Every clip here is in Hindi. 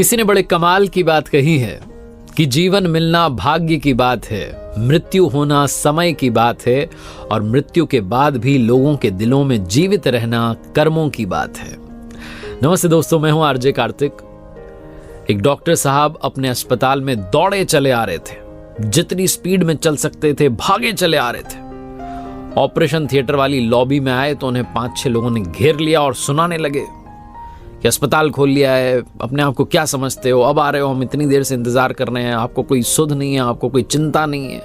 किसी ने बड़े कमाल की बात कही है कि जीवन मिलना भाग्य की बात है, मृत्यु होना समय की बात है और मृत्यु के बाद भी लोगों के दिलों में जीवित रहना कर्मों की बात है। नमस्ते दोस्तों, मैं हूं आरजे कार्तिक। एक डॉक्टर साहब अपने अस्पताल में दौड़े चले आ रहे थे, जितनी स्पीड में चल सकते थे भागे चले आ रहे थे। ऑपरेशन थिएटर वाली लॉबी में आए तो उन्हें 5-6 लोगों ने घेर लिया और सुनाने लगे कि अस्पताल खोल लिया है, अपने आप को क्या समझते हो, अब आ रहे हो, हम इतनी देर से इंतजार कर रहे हैं, आपको कोई सुध नहीं है, आपको कोई चिंता नहीं है,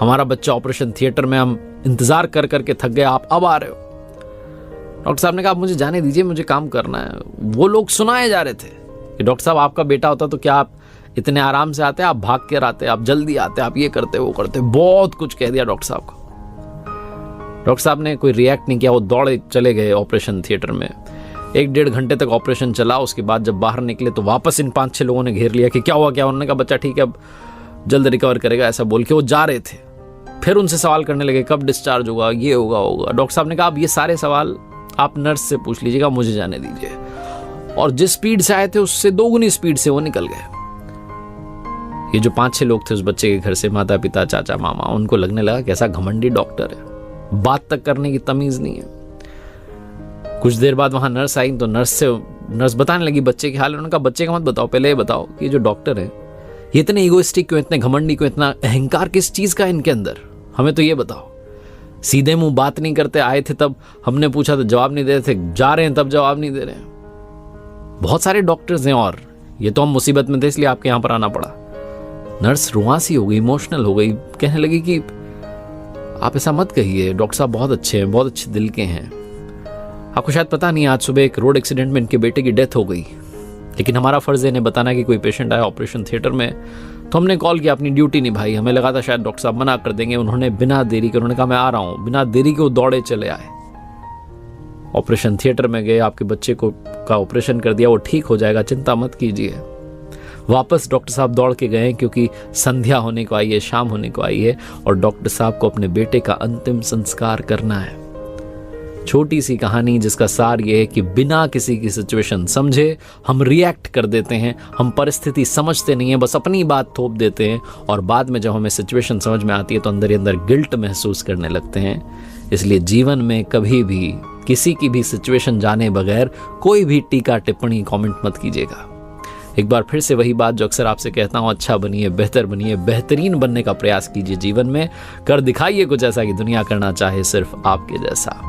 हमारा बच्चा ऑपरेशन थिएटर में, हम इंतजार कर करके थक गए, आप अब आ रहे हो। डॉक्टर साहब ने कहा, आप मुझे जाने दीजिए, मुझे काम करना है। वो लोग सुनाए जा रहे थे कि डॉक्टर साहब आपका बेटा होता तो क्या आप इतने आराम से आते, आप भाग कर आते, आप जल्दी आते, आप ये करते वो करते, बहुत कुछ कह दिया डॉक्टर साहब को। डॉक्टर साहब ने कोई रिएक्ट नहीं किया, वो दौड़े चले गए ऑपरेशन थिएटर में। 1-1.5 घंटे तक ऑपरेशन चला। उसके बाद जब बाहर निकले तो वापस इन 5-6 लोगों ने घेर लिया कि क्या हुआ क्या। उन्होंने कहा बच्चा ठीक है, अब जल्द रिकवर करेगा, ऐसा बोल के वो जा रहे थे। फिर उनसे सवाल करने लगे, कब डिस्चार्ज होगा, ये होगा। डॉक्टर साहब ने कहा, अब ये सारे सवाल आप नर्स से पूछ लीजिएगा, मुझे जाने दीजिए। और जिस स्पीड से आए थे उससे 2 गुनी स्पीड से वो निकल गए। ये जो 5-6 लोग थे उस बच्चे के घर से, माता पिता चाचा मामा, उनको लगने लगा कैसा घमंडी डॉक्टर है, बात तक करने की तमीज नहीं है। कुछ देर बाद वहां नर्स आई तो नर्स बताने लगी बच्चे के हाल। उन्होंने कहा बच्चे का मत बताओ, पहले ये बताओ कि जो डॉक्टर है ये इतने इगोइस्टिक क्यों, इतने घमंडी क्यों, इतना अहंकार किस चीज का इनके अंदर, हमें तो ये बताओ। सीधे मुंह बात नहीं करते, आए थे तब हमने पूछा तो जवाब नहीं दे रहे थे, जा रहे हैं तब जवाब नहीं दे रहे हैं। बहुत सारे डॉक्टर्स हैं और ये तो हम मुसीबत में थे इसलिए आपके यहां पर आना पड़ा। नर्स रुआसी हो गई, इमोशनल हो गई, कहने लगी कि आप ऐसा मत कहिए, डॉक्टर साहब बहुत अच्छे हैं, बहुत अच्छे दिल के हैं। आपको शायद पता नहीं, आज सुबह एक रोड एक्सीडेंट में इनके बेटे की डेथ हो गई, लेकिन हमारा फर्ज है इन्हें बताना कि कोई पेशेंट आया ऑपरेशन थिएटर में, तो हमने कॉल किया, अपनी ड्यूटी निभाई। हमें लगा था शायद डॉक्टर साहब मना कर देंगे, उन्होंने बिना देरी के, उन्होंने कहा मैं आ रहा हूं, बिना देरी के वो दौड़े चले आए, ऑपरेशन थिएटर में गए, आपके बच्चे को का ऑपरेशन कर दिया, वो ठीक हो जाएगा, चिंता मत कीजिए। वापस डॉक्टर साहब दौड़ के गए क्योंकि संध्या होने को आई है, शाम होने को आई है और डॉक्टर साहब को अपने बेटे का अंतिम संस्कार करना है। छोटी सी कहानी जिसका सार ये है कि बिना किसी की सिचुएशन समझे हम रिएक्ट कर देते हैं, हम परिस्थिति समझते नहीं है, बस अपनी बात थोप देते हैं और बाद में जब हमें सिचुएशन समझ में आती है तो अंदर ही अंदर गिल्ट महसूस करने लगते हैं। इसलिए जीवन में कभी भी किसी की भी सिचुएशन जाने बगैर कोई भी टीका टिप्पणी कमेंट मत कीजिएगा। एक बार फिर से वही बात जो अक्सर आपसे कहता हूं, अच्छा बनिए, बेहतर बनिए, बेहतरीन बनने का प्रयास कीजिए जीवन में, कर दिखाइए कुछ ऐसा कि दुनिया करना चाहे सिर्फ आपके जैसा।